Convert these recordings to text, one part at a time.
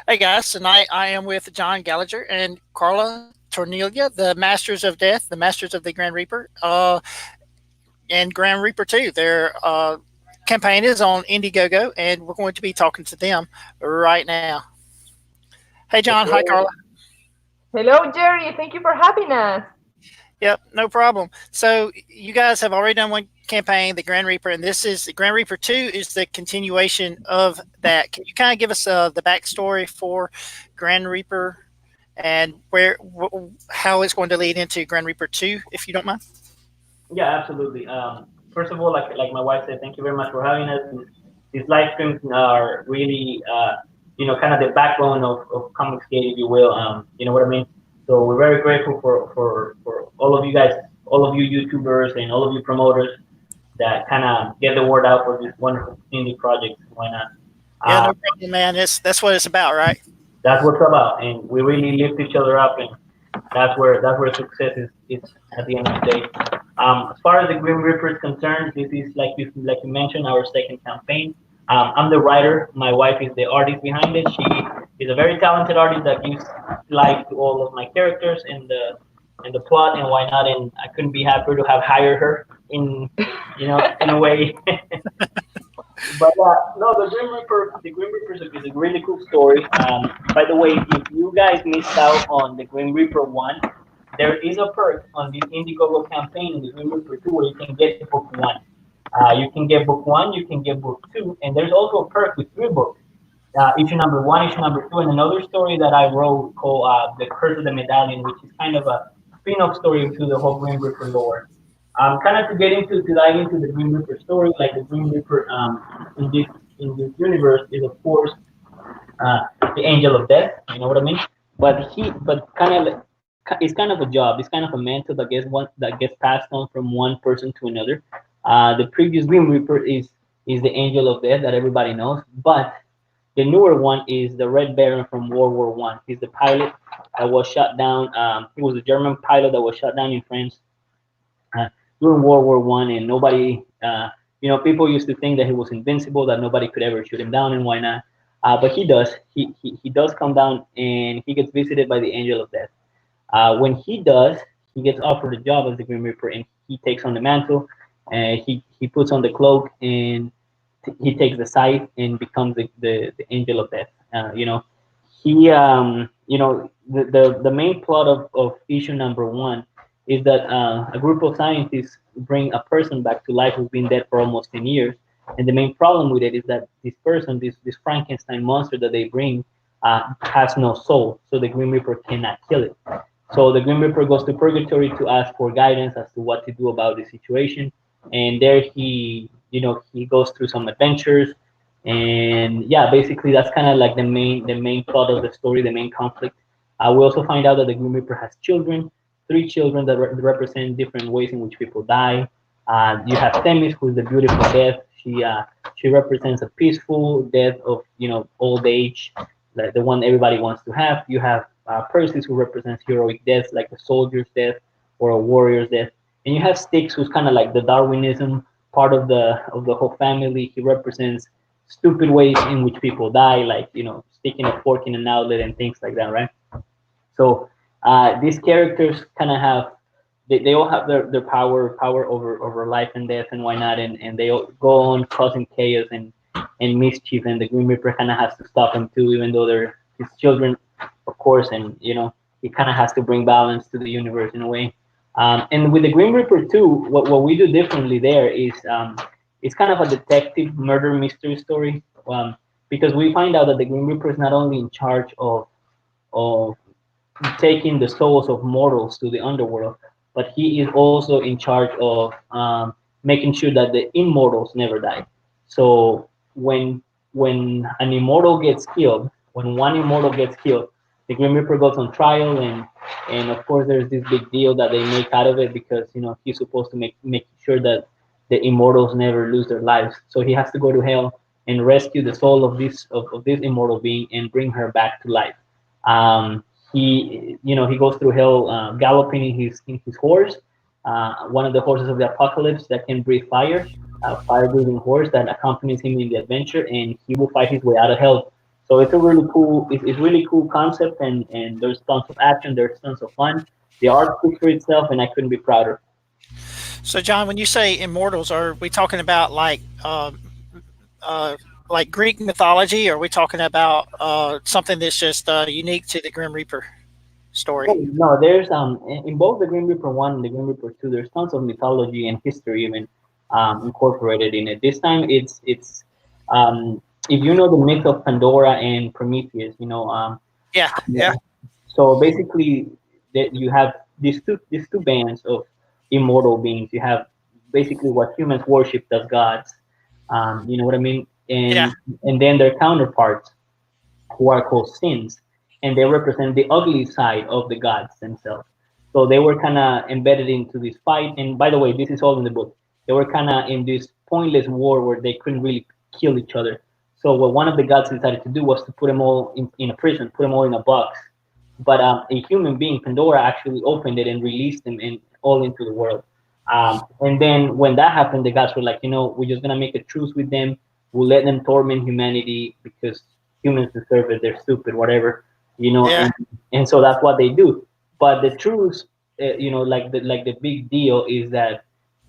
Hey guys, tonight I am with John Gallagher and Carla Torniell, the Masters of Death, the Masters of the Grand Reaper, and Grand Reaper 2. Their campaign is on Indiegogo, and we're going to be talking to them right now. Hey John, hi Carla. Hello. Hello, Jerry. Thank you for having us. Yep, no problem. So you guys have already done one campaign, the Grand Reaper, and this is the Grand Reaper 2 is the continuation of that. Can you kind of give us the backstory for Grand Reaper and how it's going to lead into Grand Reaper 2, if you don't mind? Yeah, absolutely. First of all, like my wife said, thank you very much for having us. These live streams are really, kind of the backbone of Comicsgate, if you will. You know what I mean? So we're very grateful for all of you guys, all of you YouTubers, and all of you promoters that kind of get the word out for this wonderful indie project. Why not? Yeah, Uh, no problem, man. That's what it's about, right? that's what's about, and we really lift each other up, and that's where success is at the end of the day. As far as the Grim Reaper is concerned, this is like you mentioned, our second campaign. I'm the writer. My wife is the artist behind it. She is a very talented artist that gives life to all of my characters and the plot and why not. And I couldn't be happier to have hired her in a way. But no, the Grim Reaper is a really cool story. By the way, if you guys missed out on the Grim Reaper one, there is a perk on this Indiegogo campaign in the Grim Reaper two where you can get book one. You can get book one, you can get book two, and there's also a perk with three books. Issue number one, issue number two, and another story that I wrote called The Curse of the Medallion, which is kind of a spin-off story to the whole Grim Reaper lore. Kind of to dive into the Grim Reaper story, like the Grim Reaper in this universe is of course the Angel of Death. You know what I mean? But it's kind of a job. It's kind of a mantle that gets passed on from one person to another. The previous Grim Reaper is the Angel of Death that everybody knows, but the newer one is the Red Baron from World War One. He's the pilot that was shot down. He was a German pilot that was shot down in France uh, during World War One, and nobody, people used to think that he was invincible, that nobody could ever shoot him down, and why not? But he does. He does come down, and he gets visited by the Angel of Death. When he does, he gets offered a job as the Grim Reaper, and he takes on the mantle. He puts on the cloak, and he takes the scythe and becomes the Angel of Death. The main plot of issue number one is that a group of scientists bring a person back to life who's been dead for almost 10 years. And the main problem with it is that this person, this Frankenstein monster that they bring, has no soul. So the Grim Reaper cannot kill it. So the Grim Reaper goes to purgatory to ask for guidance as to what to do about the situation. And there he goes through some adventures. And yeah, basically that's kind of like the main plot of the story, the main conflict. We also find out that the Grim Reaper has children, three children that represent different ways in which people die. You have Themis, who's the beautiful death. She represents a peaceful death of old age, like the one everybody wants to have. You have Perseus, who represents heroic death, like a soldier's death or a warrior's death. And you have Styx, who's kind of like the Darwinism part of the whole family. He represents stupid ways in which people die, like sticking a fork in an outlet and things like that, right? So these characters kind of have they all have their power over life and death and why not, and they all go on causing chaos and mischief, and the Grim Reaper kind of has to stop them too, even though they're his children, of course, and he kind of has to bring balance to the universe in a way. And with the Grim Reaper too, what we do differently there is it's kind of a detective murder mystery story, because we find out that the Grim Reaper is not only in charge of taking the souls of mortals to the underworld, but he is also in charge of making sure that the immortals never die. So when an immortal gets killed, when one immortal gets killed, the Grim Reaper goes on trial, and of course there's this big deal that they make out of it because he's supposed to make sure that the immortals never lose their lives. So he has to go to hell and rescue the soul of this immortal being and bring her back to life. Um, he goes through hell galloping in his horse, one of the horses of the apocalypse that can breathe fire, a fire breathing horse that accompanies him in the adventure, and he will fight his way out of hell So it's a really cool, it's really cool concept, and there's tons of action, there's tons of fun. The art speaks for itself, and I couldn't be prouder. So, John, when you say immortals, are we talking about uh, like Greek mythology, or are we talking about something that's just unique to the Grim Reaper Oh, story? no, there's in both the Green Reaper one and the Green Reaper two, there's tons of mythology and history even incorporated in it. This time it's um, if you know the myth of Pandora and Prometheus, Yeah, yeah, so basically that you have these two bands of immortal beings. You have basically what humans worship as gods. You know what I mean? yeah, And then their counterparts who are called sins, and they represent the ugly side of the gods themselves. So they were kind of embedded into this fight. And by the way, this is all in the book. They were kind of in this pointless war where they couldn't really kill each other. So what one of the gods decided to do was to put them all in a prison, put them all in a box. But a human being, Pandora, actually opened it and released them all into the world. And then when that happened, the gods were like, we're just gonna make a truce with them. We'll let them torment humanity because humans deserve it. They're stupid, whatever, yeah, and so that's what they do. But the truth, like the big deal is that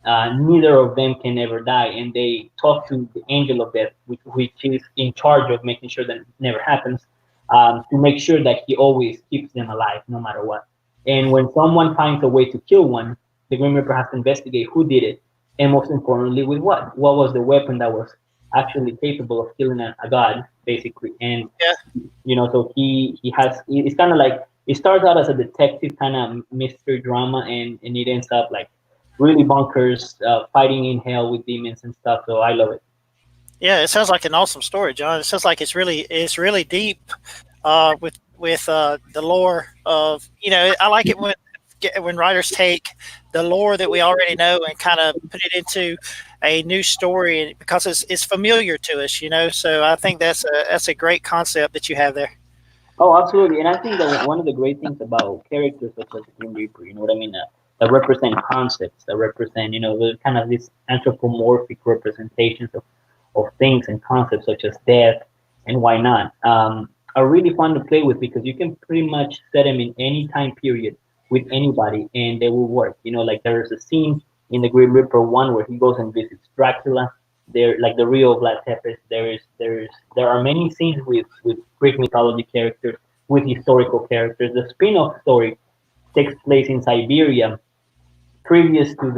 neither of them can ever die, and they talk to the angel of death, which is in charge of making sure that never happens, to make sure that he always keeps them alive no matter what. And when someone finds a way to kill one, the Grim Reaper has to investigate who did it, and most importantly, with what? What was the weapon that was actually capable of killing a god, basically? And yeah. so he has. It's kind of like it starts out as a detective kind of mystery drama, and it ends up like really bonkers, fighting in hell with demons and stuff. So I love it. Yeah, it sounds like an awesome story, John. It sounds like it's really deep with the lore of I like it when writers take the lore that we already know and kind of put it into a new story because it's familiar to us. So I think that's a great concept that you have there. Oh, absolutely. And I think that one of the great things about characters such as the Grim Reaper, you know what I mean, that represent concepts, that represent, the kind of these anthropomorphic representations of things and concepts such as death and why not, are really fun to play with because you can pretty much set them in any time period with anybody and they will work. Like there's a scene in the Grim Reaper one where he goes and visits Dracula. There, like the real Vlad Tepes, there are many scenes with Greek mythology characters, with historical characters. The spin-off story takes place in Siberia, previous to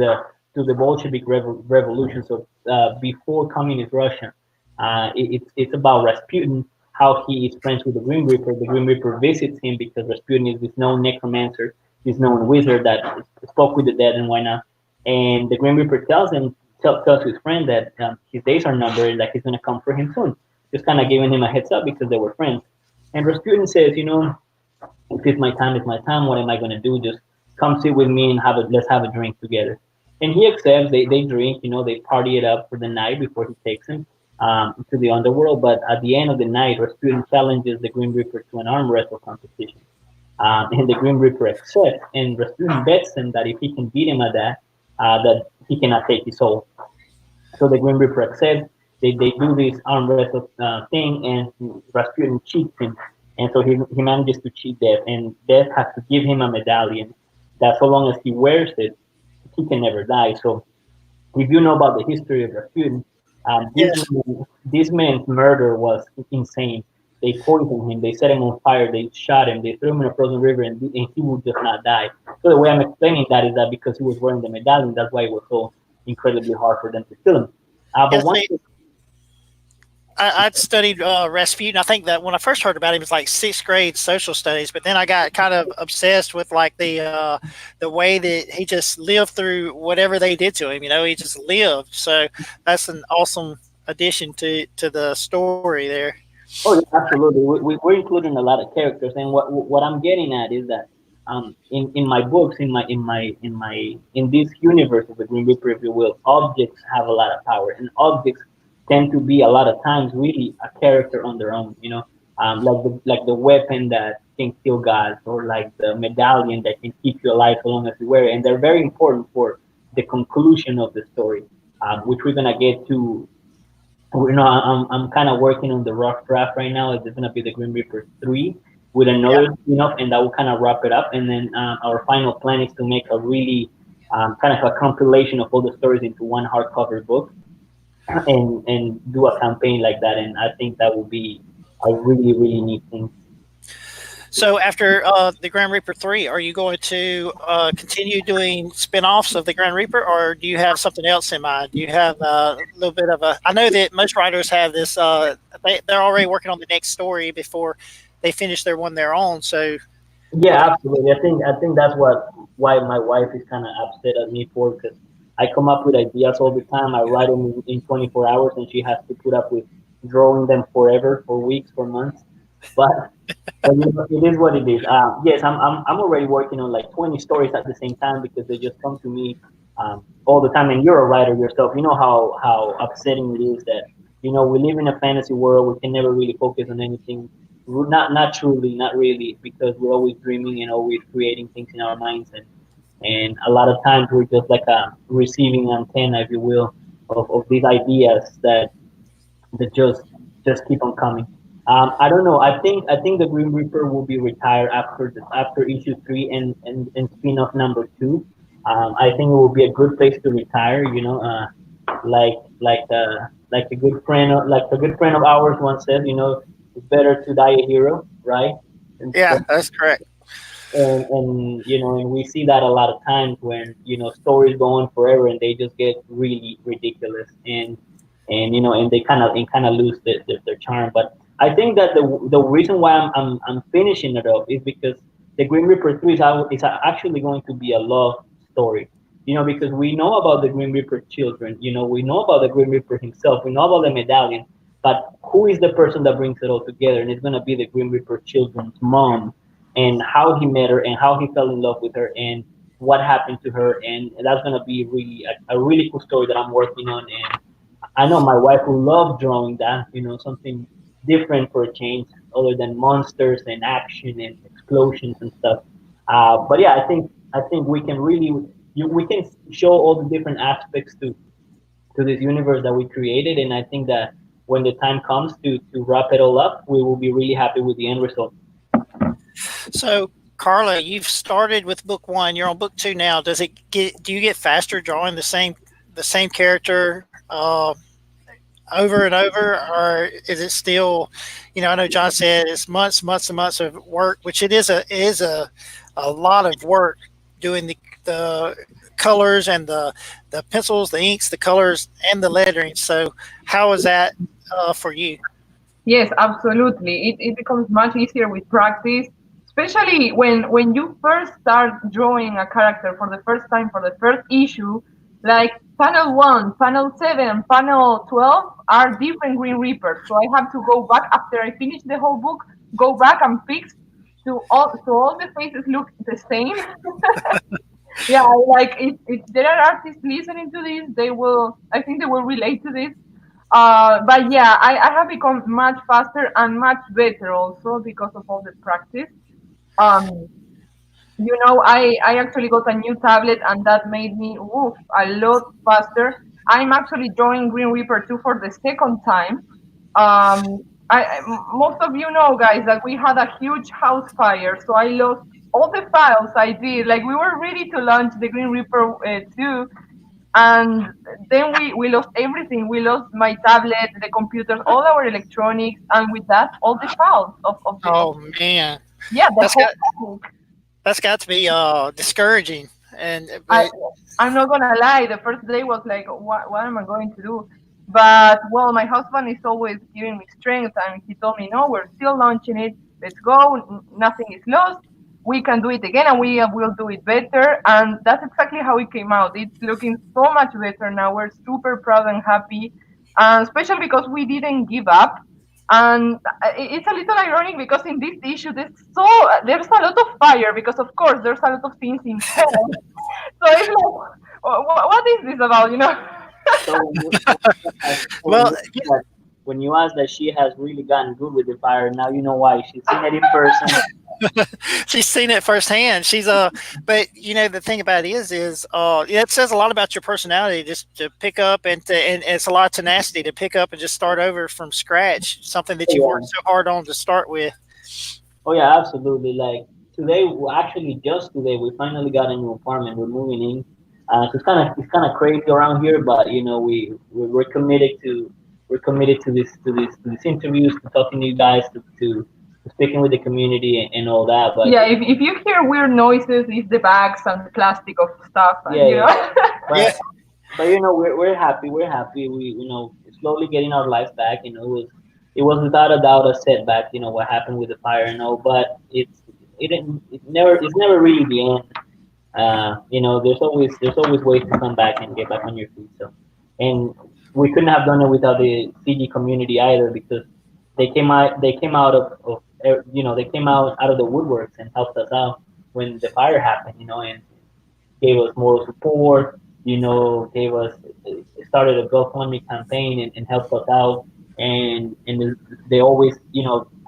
the Bolshevik revolution, so before communist Russia. It's about Rasputin, how he is friends with the Grim Reaper. The Grim Reaper visits him because Rasputin is this known necromancer, this known wizard that spoke with the dead and why not. And the Grim Reaper tells his friend that his days are numbered and that he's gonna come for him soon. Just kind of giving him a heads up because they were friends. And Rasputin says, if it's my time, it's my time. What am I gonna do? Just come sit with me and let's have a drink together. And he accepts. They drink. They party it up for the night before he takes him to the underworld. But at the end of the night, Rasputin challenges the Grim Reaper to an arm wrestle competition. And the Grim Reaper accepts. And Rasputin bets him that if he can beat him at that he cannot take his soul. So the Grim Reaper accepts. They do this arm wrestle thing, and Rasputin cheats him, and so he manages to cheat Death, and Death has to give him a medallion that so long as he wears it, he can never die. So if you know about the history of Rasputin, Yes. this man's murder was insane. They poisoned him, they set him on fire, they shot him, they threw him in a frozen river, and he would just not die. So the way I'm explaining that is that because he was wearing the medallion, that's why it was so incredibly hard for them to kill him. But Yes. one I'd studied Rasputin. I think that when I first heard about him, it was like sixth grade social studies. But then I got kind of obsessed with like the way that he just lived through whatever they did to him. He just lived. So that's an awesome addition to the story there. Oh, yeah, absolutely. We're including a lot of characters, and what I'm getting at is that in my books, in this universe of the Green Reaper, if you will, objects have a lot of power, and objects tend to be a lot of times really a character on their own. Like the weapon that can kill gods, or like the medallion that can keep you alive so long as you wear it, and they're very important for the conclusion of the story, which we're gonna get to I'm kind of working on the rough draft right now. It's gonna be the Grim Reaper 3 with Yeah. another spin-off, and that will kind of wrap it up. And then our final plan is to make a really kind of a compilation of all the stories into one hardcover book, and do a campaign like that. And I think that would be a really really neat thing. So after the Grand Reaper 3, are you going to continue doing spin-offs of the Grand Reaper, or do you have something else in mind? Do you have a little bit of a? I know that most writers have this. They're already working on the next story before they finish their one they're on. So Yeah, absolutely. I think that's why my wife is kind of upset at me for, because I come up with ideas all the time. I write them in 24 hours, and she has to put up with drawing them forever, for weeks, for months. But it is what it is. Yes, I'm already working on like 20 stories at the same time because they just come to me all the time. And you're a writer yourself. You know how upsetting it is that we live in a fantasy world. We can never really focus on anything. Not truly, not really, because we're always dreaming and always creating things in our minds. And a lot of times we're just like a receiving antenna, if you will, of these ideas that just keep on coming. I don't know. I think the Green Reaper will be retired after issue 3 and spin-off number 2. I think it will be a good place to retire. Like a good friend of ours once said, it's better to die a hero, right? And yeah, that's correct. and we see that a lot of times when stories go on forever and they just get really ridiculous, and they kind of lose their charm. But I think that the reason why I'm finishing it up is because the Green Reaper 3 is actually going to be a love story. Because we know about the Green Reaper children. We know about the Green Reaper himself. We know about the medallion. But who is the person that brings it all together? And it's going to be the Green Reaper children's mom, and how he met her, and how he fell in love with her, and what happened to her. And that's going to be really a really cool story that I'm working on. And I know my wife will love drawing that, something different for a change, other than monsters and action and explosions and stuff. But yeah, I think we can show all the different aspects to this universe that we created, and I think that when the time comes to wrap it all up, we will be really happy with the end result. So Carla, you've started with book one. You're on book two now. Does it get? Do you get faster drawing the same character over and over, or is it still? I know John said it's months and months of work, which it is a lot of work doing the colors and the pencils, the inks, the colors, and the lettering. So how is that for you? Yes, absolutely. It becomes much easier with practice, especially when you first start drawing a character for the first time for the first issue. Like panel 1, panel 7, panel 12 are different Green Reapers. So I have to go back after I finish the whole book, go back and fix so all the faces look the same. Yeah, like if there are artists listening to this, I think they will relate to this. But yeah, I have become much faster and much better also because of all the practice. Um, I actually got a new tablet and that made me a lot faster. I'm actually drawing Green Reaper 2 for the second time. Um, Most of you know, guys, that we had a huge house fire, so I lost all the files I did. Like we were ready to launch the Green Reaper 2, and then we lost everything. We lost my tablet, the computers, all our electronics, and with that, all the files of Oh man, yeah, the that's whole got book. that's got to be discouraging. And I but I'm not gonna lie. The first day was like, what am I going to do? But well, my husband is always giving me strength, and he told me, no, we're still launching it. Let's go. Nothing is lost. We can do it again, and we will do it better. And that's exactly how it came out. It's looking so much better now. We're super proud and happy, and especially because we didn't give up. And it's a little ironic because in this issue, there's a lot of fire because of course there's a lot of things in hell. So it's like, what is this about, you know? So when well, you when you ask that she has really gotten good with the fire, now you know why. She's seen it in person. She's seen it firsthand. But the thing about it it says a lot about your personality just to pick up and it's a lot of tenacity to pick up and just start over from scratch, something that you've worked Yeah. so hard on to start with. Oh yeah, absolutely. Like today, actually just today, we finally got a new apartment. We're moving in. So it's kind of crazy around here, but we're committed to we're committed to these interviews, to talking to you guys, to speaking with the community and all that. But Yeah, if you hear weird noises, it's the bags and the plastic of stuff, and yeah, you yeah. know. Yeah, But we're happy. We're happy. Slowly getting our lives back. It was without a doubt a setback. What happened with the fire and all, but it's never really the end. There's always ways to come back and get back on your feet. So, and we couldn't have done it without the CG community either, because they came out they came out of the woodworks and helped us out when the fire happened. And gave us moral support, gave us started a GoFundMe campaign and helped us out. And they always,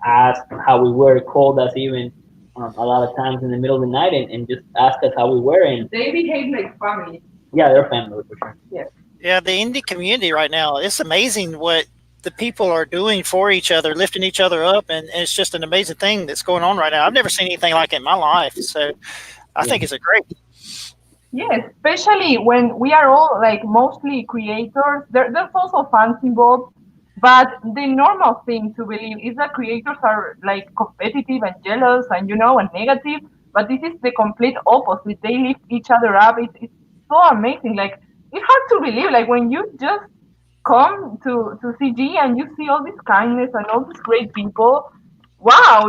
asked how we were, called us even a lot of times in the middle of the night and just asked us how we were. And They behave like family. yeah, they're family for sure. Yeah. yeah. The indie community right now, it's amazing what the people are doing for each other, lifting each other up, and it's just an amazing thing that's going on right now. I've never seen anything like it in my life, so I Yeah, think it's a great. Yes, especially when we are all like mostly creators. There's also fans involved, but the normal thing to believe is that creators are like competitive and jealous and and negative. But this is the complete opposite. They lift each other up. It's so amazing. Like it's hard to believe. Like when you just come to CG and you see all this kindness and all these great people. Wow,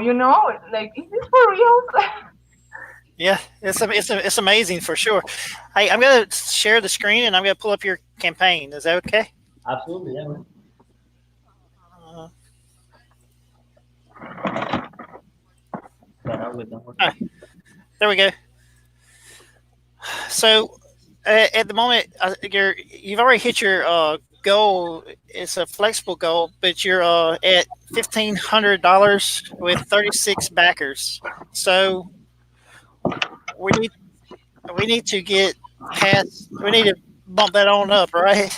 like is this for real? Yeah, it's amazing for sure. Hey, I'm gonna share the screen and I'm gonna pull up your campaign. Is that okay? absolutely. Yeah, man. Uh, Yeah, that was done. all right, there we go. So at the moment, you've already hit your goal. It's a flexible goal, but you're at $1,500 with 36 backers. So we need we need to get past. We need to bump that on up, right?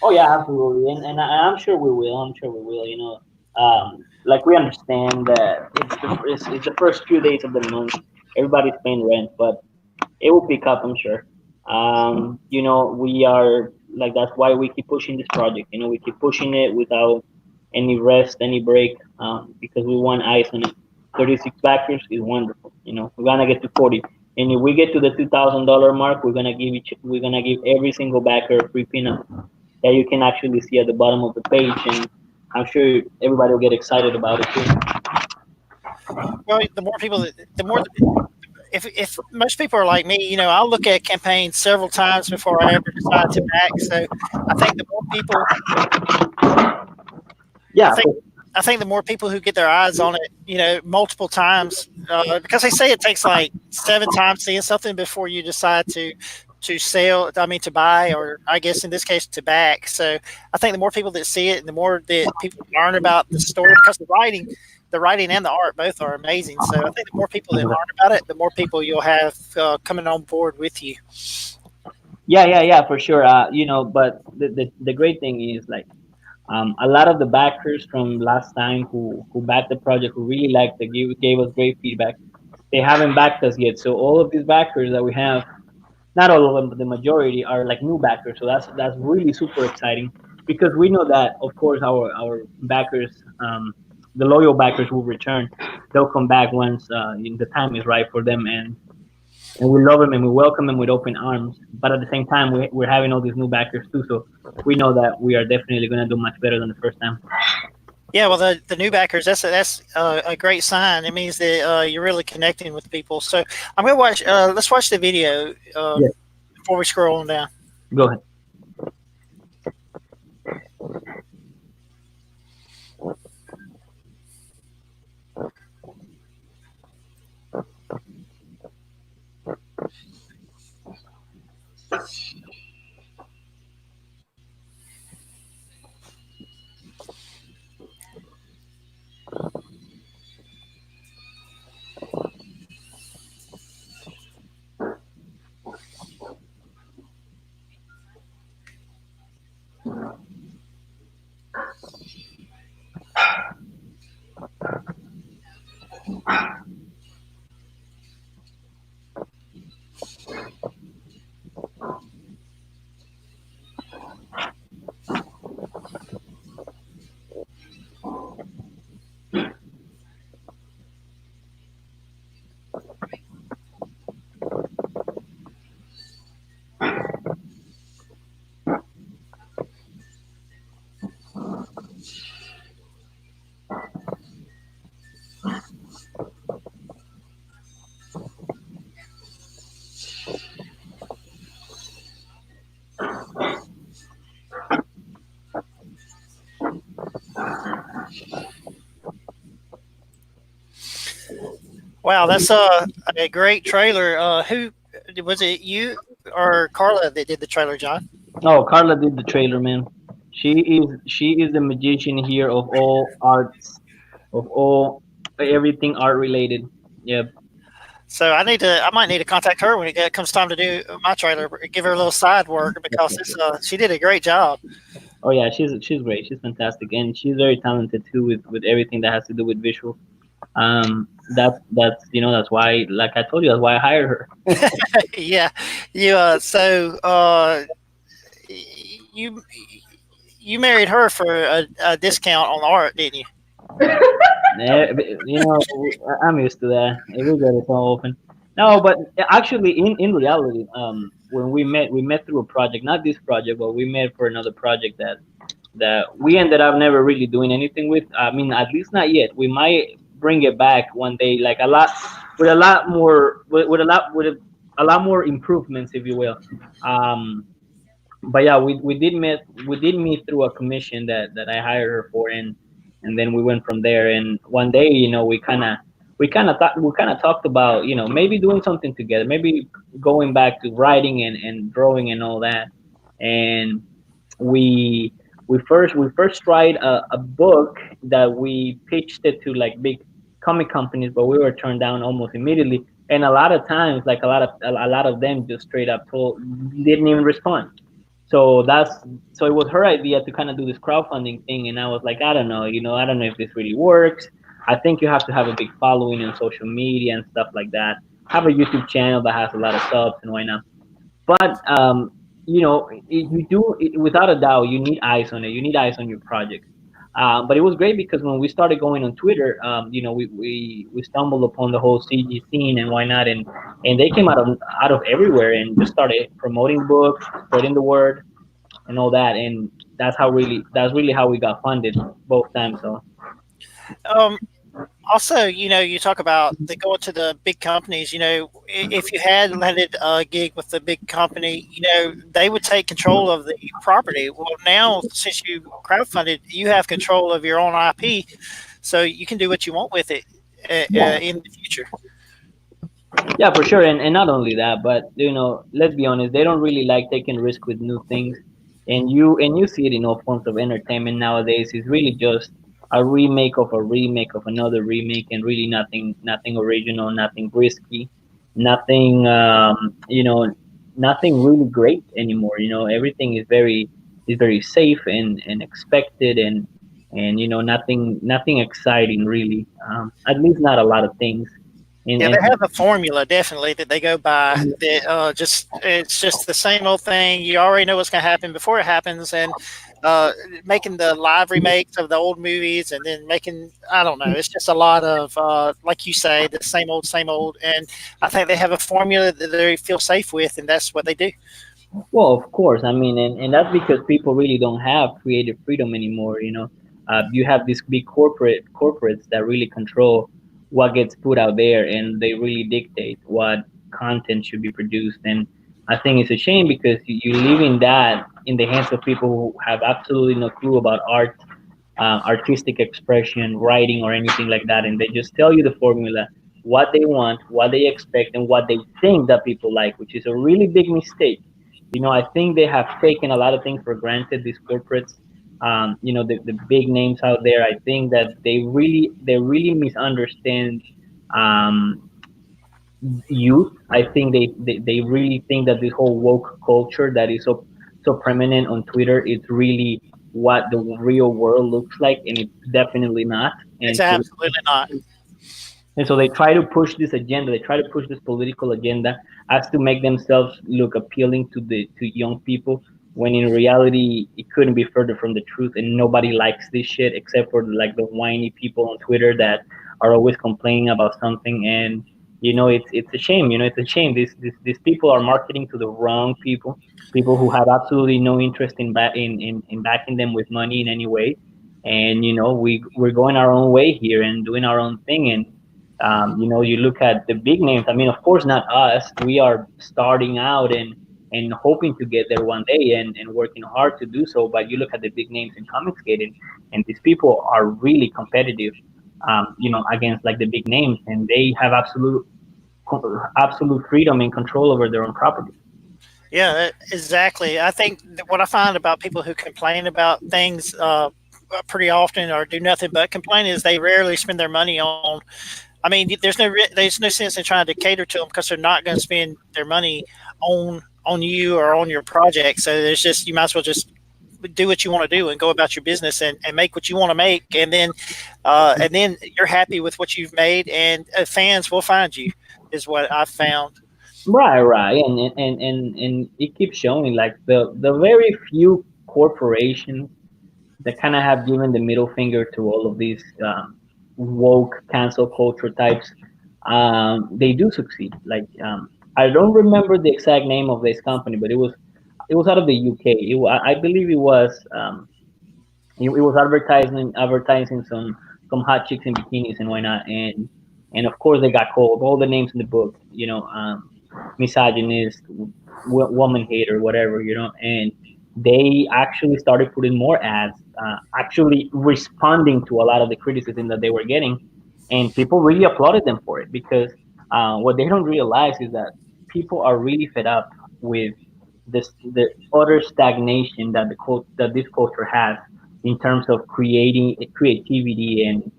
Oh yeah, absolutely, and I'm sure we will. I'm sure we will. Like we understand that it's the first few days of the month. Everybody's paying rent, but it will pick up, I'm sure. We are like that's why we keep pushing this project. We keep pushing it without any rest, any break, because we want eyes on it. 36 backers is wonderful. We're gonna get to 40, and if we get to the $2,000 mark, we're gonna give every single backer a free peanut that you can actually see at the bottom of the page, and I'm sure everybody will get excited about it too. Well, the more people, the more if most people are like me, I'll look at campaigns several times before I ever decide to back. So I think the more people, I Yeah, think, I think the more people who get their eyes on it, multiple times, because they say it takes like 7 times seeing something before you decide to sell. I mean, to buy, or I guess in this case to back. So I think the more people that see it, and the more that people learn about the story, because the writing and the art both are amazing. So I think the more people that learn about it, the more people you'll have coming on board with you. yeah, for sure. But the great thing is like a lot of the backers from last time who backed the project, who really liked it, gave us great feedback. They haven't backed us yet, so all of these backers that we have, not all of them, but the majority are like new backers. So that's really super exciting, because we know that of course our backers, the loyal backers will return. They'll come back once the time is right for them, and we love them and we welcome them with open arms. But at the same time, we're having all these new backers too, so we know that we are definitely going to do much better than the first time. Yeah, well, the new backers, that's a great sign. It means that you're really connecting with people. So I'm gonna watch. Let's watch the video Yeah, before we scroll on down. go ahead. Wow, that's a great trailer. Who was it? You or Carla that did the trailer, John? Oh, Carla did the trailer, man. She is the magician here of all arts, of all everything art related. Yep. So I might need to contact her when it comes time to do my trailer. Give her a little side work because she did a great job. Oh yeah, she's great. She's fantastic, and she's very talented too with everything that has to do with visual. That's that's why, like I told you, that's why I hired her. Yeah, you you you married her for a discount on the art, didn't you? Yeah, but, I'm used to that. We get it so often. No, but actually, in reality, when we met through a project, not this project, but we met for another project that we ended up never really doing anything with. I mean, at least not yet. We might bring it back one day, like a lot more, a lot more improvements, if you will. Um, but yeah, we did meet through a commission that I hired her for, and then we went from there. And one day, we kind of talked about maybe doing something together, maybe going back to writing and drawing and all that. And we we first tried a book that we pitched it to like big comic companies, but we were turned down almost immediately. And a lot of times, like a lot of them just straight up told didn't even respond. So so it was her idea to kind of do this crowdfunding thing, and I was like, I don't know, I don't know if this really works. I think you have to have a big following on social media and stuff like that. Have a YouTube channel that has a lot of subs and why not? But without a doubt, you need eyes on it. You need eyes on your project. But it was great because when we started going on Twitter, we stumbled upon the whole CG scene and why not, and they came out of everywhere and just started promoting books, spreading the word, and all that. And that's really how we got funded both times. So Um, Also, you talk about the going to the big companies. If you had landed a gig with the big company, they would take control of the property. Well, now since you crowdfunded, you have control of your own IP, so you can do what you want with it yeah, in the future. yeah, for sure. And not only that, but let's be honest, they don't really like taking risk with new things. And you see it in all forms of entertainment nowadays. It's really just a remake of another remake, and really nothing original, nothing risky, nothing nothing really great anymore. Everything is very safe and expected, and nothing exciting really. At least not a lot of things. Yeah, they And have a formula definitely that they go by. That it's just the same old thing. You already know what's going to happen before it happens, and uh, making the live remakes of the old movies, and then making I don't know. It's just a lot of like you say, the same old. And I think they have a formula that they feel safe with, and that's what they do. Well, of course. I mean, and that's because people really don't have creative freedom anymore. You have these big corporates that really control what gets put out there, and they really dictate what content should be produced. And I think it's a shame because you leave in that in the hands of people who have absolutely no clue about art, artistic expression, writing, or anything like that, and they just tell you the formula, what they want, what they expect, and what they think that people like, which is a really big mistake. I think they have taken a lot of things for granted. These corporates, the big names out there. I think that they really misunderstand um, youth. I think they really think that this whole woke culture that is so prominent on Twitter is really what the real world looks like, and it's definitely not. It's And to absolutely not. And so they try to push this agenda, they try to push this political agenda as to make themselves look appealing to young people, when in reality it couldn't be further from the truth. And nobody likes this shit except for like the whiny people on Twitter that are always complaining about something. And it's a shame. It's a shame. These people are marketing to the wrong people, people who have absolutely no interest in backing them with money in any way. And we're going our own way here and doing our own thing. And you look at the big names. I mean, of course, not us. We are starting out and hoping to get there one day, and working hard to do so. But you look at the big names in Comicsgate, and these people are really competitive, against like the big names, and they have absolute freedom and control over their own property. Yeah, exactly. I think that what I find about people who complain about things pretty often or do nothing but complain is they rarely spend their money on. I mean, there's no sense in trying to cater to them because they're not going to spend their money on you or on your project. So there's just you might as well just do what you want to do and go about your business and make what you want to make, and then you're happy with what you've made, and fans will find you, is what I've found. Right, and it keeps showing like the very few corporations that kind of have given the middle finger to all of these woke cancel culture types. They do succeed. Like, I don't remember the exact name of this company, but it was out of the UK. I believe it was advertising some hot chicks in bikinis and why not. And of course they got called all the names in the book, misogynist, woman hater, whatever, and they actually started putting more ads, actually responding to a lot of the criticism that they were getting, and people really applauded them for it, because what they don't realize is that people are really fed up with the utter stagnation that this culture has in terms of creating creativity, and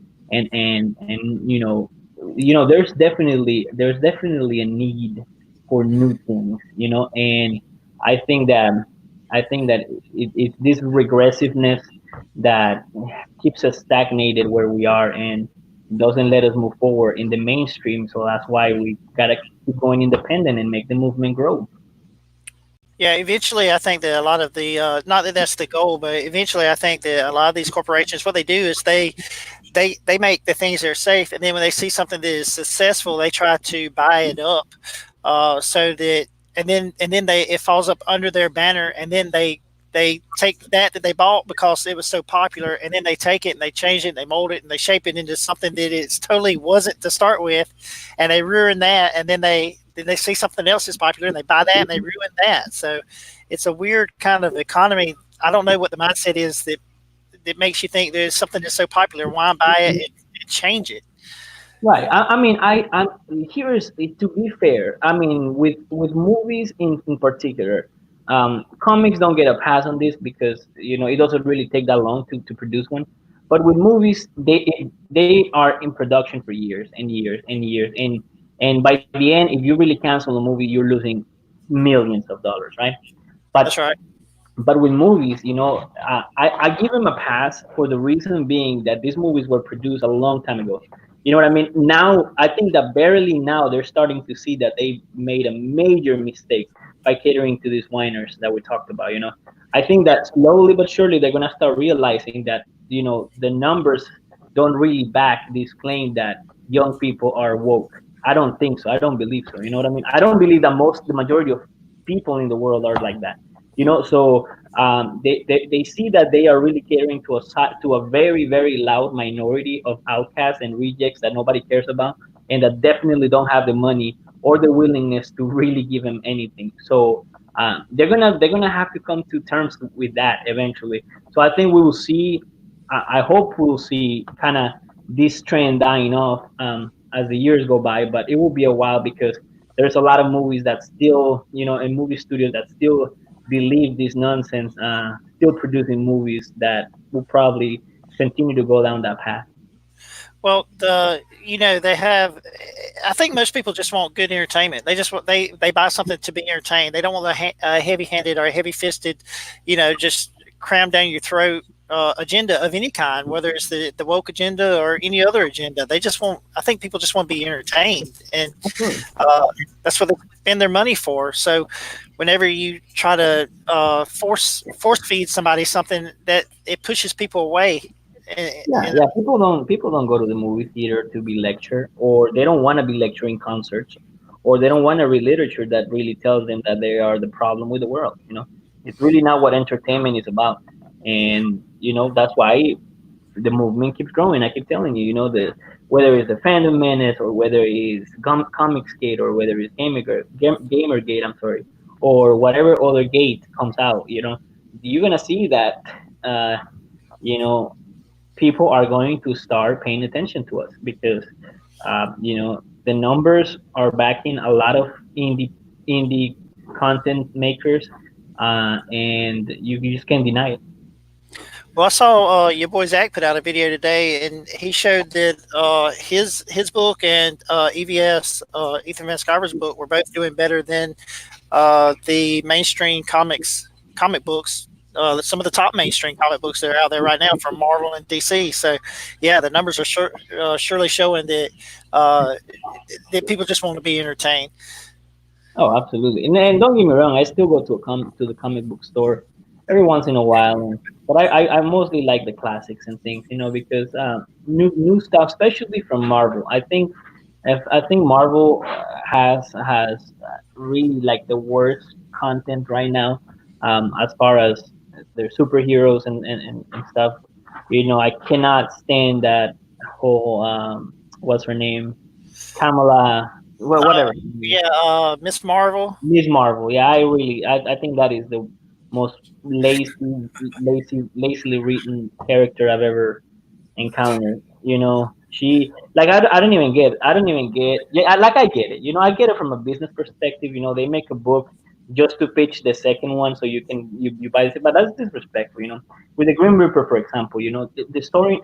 there's definitely a need for new things, and I think that it's this regressiveness that keeps us stagnated where we are, and doesn't let us move forward in the mainstream. So that's why we gotta keep going independent and make the movement grow. Yeah, eventually, I think that a lot of the not that that's the goal, but eventually, I think that a lot of these corporations, what they do is they make the things that are safe, and then when they see something that is successful, they try to buy it up, so that and then they it falls up under their banner, and then they take that they bought because it was so popular, and then they take it and they change it, and they mold it and they shape it into something that it totally wasn't to start with, and they ruin that, and then they see something else is popular and they buy that and they ruin that. So it's a weird kind of economy. I don't know what the mindset is that makes you think there's something that's so popular. Why buy it and change it? Right. I mean, here is to be fair. I mean, with movies in particular, comics don't get a pass on this because it doesn't really take that long to produce one. But with movies, they are in production for years and years and years, and by the end, if you really cancel a movie, you're losing millions of dollars, right? That's But right. but with movies, I give them a pass for the reason being that these movies were produced a long time ago. You know what I mean? Now, I think that barely now they're starting to see that they made a major mistake by catering to these whiners that we talked about. I think that slowly but surely they're gonna start realizing that the numbers don't really back this claim that young people are woke. I don't think so. I don't believe so. You know what I mean? I don't believe that the majority of people in the world are like that. So they see that they are really catering to a very, very loud minority of outcasts and rejects that nobody cares about, and that definitely don't have the money or the willingness to really give them anything. So they're gonna have to come to terms with that eventually. So I think we will see. I hope we'll see kind of this trend dying off, as the years go by, but it will be a while because there's a lot of movies that still, and movie studios that still believe this nonsense, still producing movies that will probably continue to go down that path. Well, they have. I think most people just want good entertainment. They just want they buy something to be entertained. They don't want a heavy-handed or a heavy-fisted, just cram down your throat agenda of any kind, whether it's the woke agenda or any other agenda. They just want. I think people just want to be entertained, and Absolutely. uh, that's what they spend their money for. So, whenever you try to force feed somebody something, that it pushes people away. Yeah, And yeah. People don't go to the movie theater to be lectured, or they don't want to be lecturing concerts, or they don't want to read literature that really tells them that they are the problem with the world. It's really not what entertainment is about, and that's why the movement keeps growing. I keep telling you, the whether it's the fandom menace or whether it's comics gate or whether it's gamer gate. I'm sorry, or whatever other gate comes out. You're gonna see that. Uh, you know, People are going to start paying attention to us because the numbers are backing a lot of indie content makers, and you just can't deny it. well, I saw your boy Zach put out a video today, and he showed that his book and EVS Ethan Van Sciver's book were both doing better than the mainstream comic books. Some of the top mainstream comic books that are out there right now from Marvel and DC. So, yeah, the numbers are surely showing uh, that people just want to be entertained. Oh, absolutely. And don't get me wrong, I still go to the comic book store every once in a while, but I mostly like the classics and things, because new stuff, especially from Marvel. I think Marvel has really like the worst content right now, as far as their superheroes and stuff. I cannot stand that whole what's her name, Kamala, Uh, whatever. yeah, Miss Marvel. Miss Marvel, yeah, I think that is the most lazily written character I've ever encountered. I don't even get, yeah, like I get it. I get it from a business perspective. They make a book just to pitch the second one so you buy it, but that's disrespectful. With the Grim Reaper, for example, the story,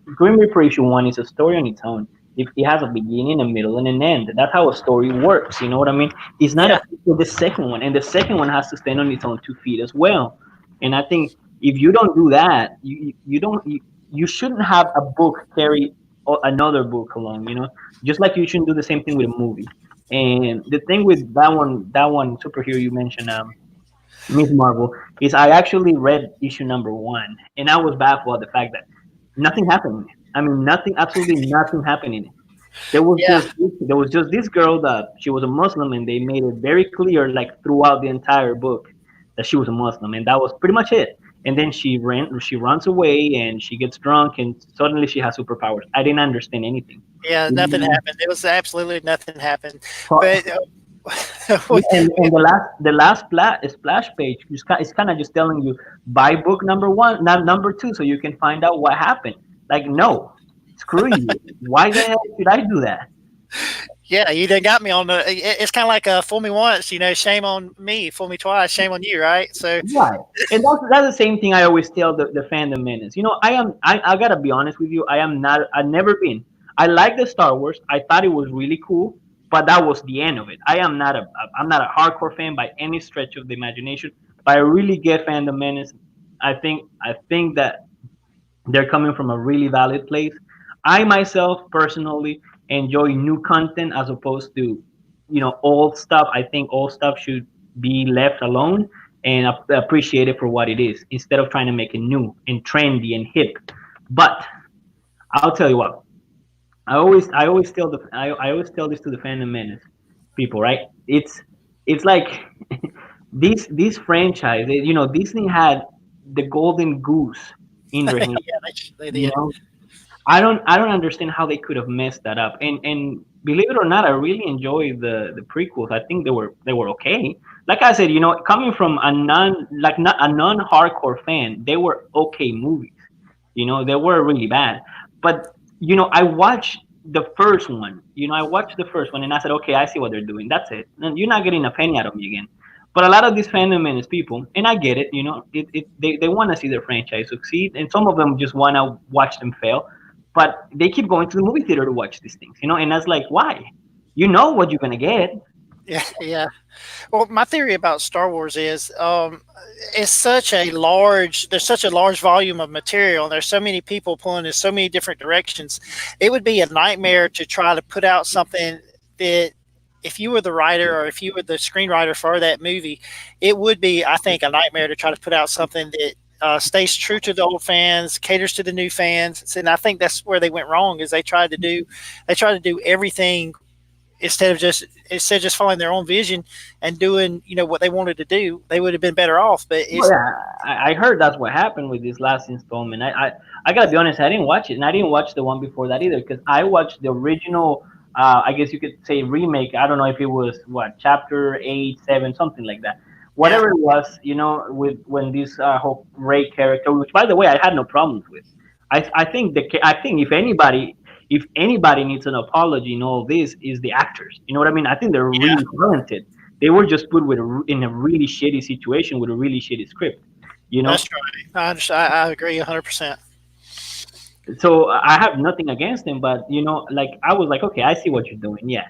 Grim Reaper issue one is a story on its own. It has a beginning, a middle, and an end. That's how a story works. You know what I mean? It's not Yeah, a with the second one, and the second one has to stand on its own 2 feet as well. And I think if you don't do that, you don't you shouldn't have a book carry another book along. Just like you shouldn't do the same thing with a movie. And the thing with that one superhero you mentioned, Miss Marvel, is I actually read issue number one, and I was baffled at the fact that nothing happened. I mean, nothing, absolutely nothing happened in it. yeah, There was just this girl that she was a Muslim, and they made it very clear, like throughout the entire book, that she was a Muslim, and that was pretty much it. And then she runs away, and she gets drunk, and suddenly she has superpowers. I didn't understand anything. yeah. You Nothing know? happened. It was absolutely nothing happened. So- But we, and the last splash page is kind of just telling you buy book number one, not number two, so you can find out what happened. Like, no, screw you. Why the hell should I do that? yeah, you done got me on the. It's kind of like fool me once, shame on me. Fool me twice, shame on you, right? So Right. And that's the same thing I always tell the fandom minutes. I gotta be honest with you. I've never been. I like the Star Wars. I thought it was really cool, but that was the end of it. I'm not a hardcore fan by any stretch of the imagination, but I really get fandom menace. I think that they're coming from a really valid place. I myself personally enjoy new content as opposed to, old stuff. I think old stuff should be left alone and appreciate it for what it is instead of trying to make it new and trendy and hip. But I'll tell you what. I always tell this to the fandom menace people, right? It's like this franchise. Disney had the golden goose in their hand. yeah, they You did. know, I don't understand how they could have messed that up. And believe it or not, I really enjoyed the prequels. I think they were okay. Like I said, coming from not a non-hardcore fan, they were okay movies. They were really bad. But I watched the first one. I watched the first one and I said, okay, I see what they're doing. That's it. And you're not getting a penny out of me again. But a lot of these fandom menace people, and I get it, they want to see their franchise succeed, and some of them just want to watch them fail, but they keep going to the movie theater to watch these things, and that's like, why? You know what you're gonna get. Yeah, yeah. Well, my theory about Star Wars is it's such a large there's such a large volume of material and there's so many people pulling in so many different directions. It would be a nightmare to try to put out something that if you were the writer or if you were the screenwriter for that movie, it would be, I think, a nightmare to try to put out something that stays true to the old fans, caters to the new fans, and I think that's where they went wrong. Is they tried to do everything instead of just following their own vision and doing what they wanted to do. They would have been better off. But Well, it's yeah, I heard that's what happened with this last installment. I gotta be honest, I didn't watch it, and I didn't watch the one before that either, because I watched the original. I guess you could say remake. I don't know if it was what chapter 8, 7, something like that. yeah, Whatever it was, with when this whole Ray character, which by the way I had no problems with. I think if anybody needs an apology in all this is the actors. You know what I mean? I think they're yeah, really talented. They were just put in a really shitty situation with a really shitty script, you know. that's right. I understand. I agree 100%. So I have nothing against them, but like I was like, okay, I see what you're doing. Yeah,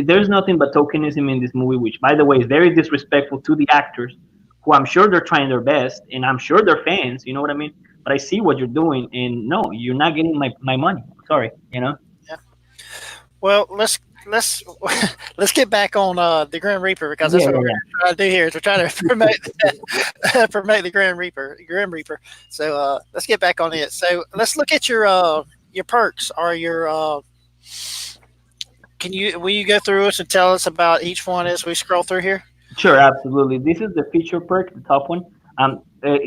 there's nothing but tokenism in this movie, which, by the way, is very disrespectful to the actors, who I'm sure they're trying their best, and I'm sure they're fans. You know what I mean? But I see what you're doing, and no, you're not getting my money. Sorry, you know. Yeah. Well, let's let's get back on the Grim Reaper because that's Yeah, what yeah, we're yeah. trying to do here. Is we're trying to promote the Grim Reaper. So let's get back on it. So let's look at your perks or your. Can you will you go through us and tell us about each one as we scroll through here? Sure, absolutely. This is the feature perk, the top one.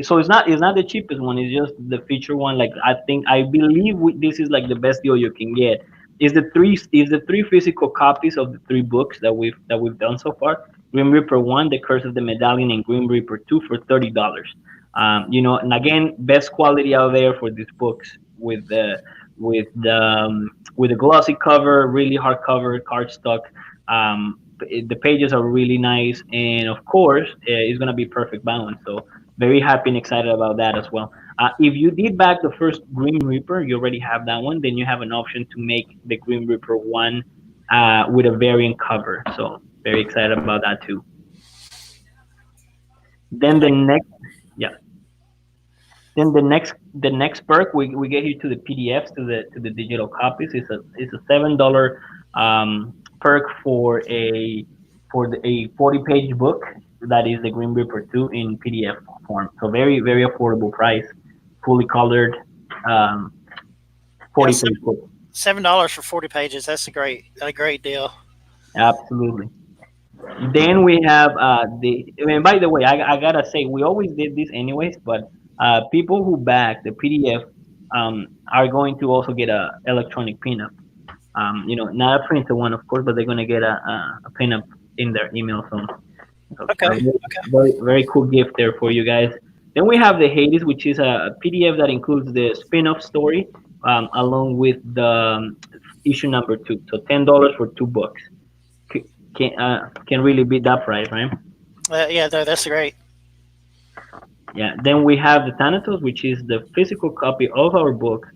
So it's not the cheapest one. It's just the feature one. Like I believe this is like the best deal you can get. Is the three physical copies of the three books that we've done so far. Grim Reaper one, The Curse of the Medallion, and Grim Reaper two for $30. And again, best quality out there for these books with the glossy cover, really hard cover, cardstock. The pages are really nice, and of course, it's gonna be perfect balance. So very happy and excited about that as well. If you did back the first Grim Reaper, you already have that one. Then you have an option to make the Grim Reaper one with a variant cover. So very excited about that too. Then the Okay. next, yeah. Then the next perk we get you to the PDFs, to the digital copies. It's a $7 perk for a 40-page book that is the Grim Reaper 2 in PDF form. So very very affordable price, fully colored, um, Yeah, 40-page book. $7 for 40 pages. That's a great deal. Absolutely. Then we have and by the way, I gotta say we always did this anyways, but people who back the PDF are going to also get a electronic pinup. Not a printed one, of course, but they're gonna get a pinup in their email. So Okay. very very cool gift there for you guys. Then we have the Hades, which is a PDF that includes the spin-off story along with the issue number two. So $10 for two books. C- can really beat that price, right? Yeah, no, that's great. Yeah. Then we have the Thanatos, which is the physical copy of our book,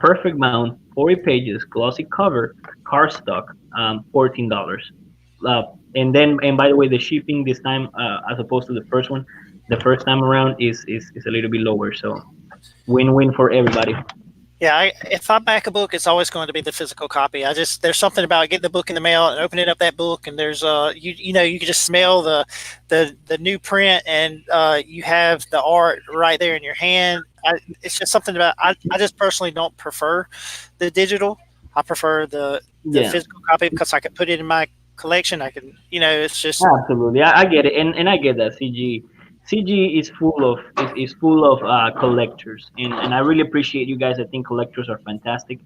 perfect mount, 40 pages, glossy cover, cardstock, $14. Uh, and by the way, the shipping this time, as opposed to the first time around is a little bit lower. So win-win for everybody. Yeah, if I back a book, it's always going to be the physical copy. There's something about getting the book in the mail and opening up that book, and there's you can just smell the new print, and you have the art right there in your hand. It's just something about I just personally don't prefer the digital. I prefer the Yeah. physical copy because I can put it in my collection. I can it's just Absolutely, I get it, and I get that. CG is full of collectors, and I really appreciate you guys. I think collectors are fantastic,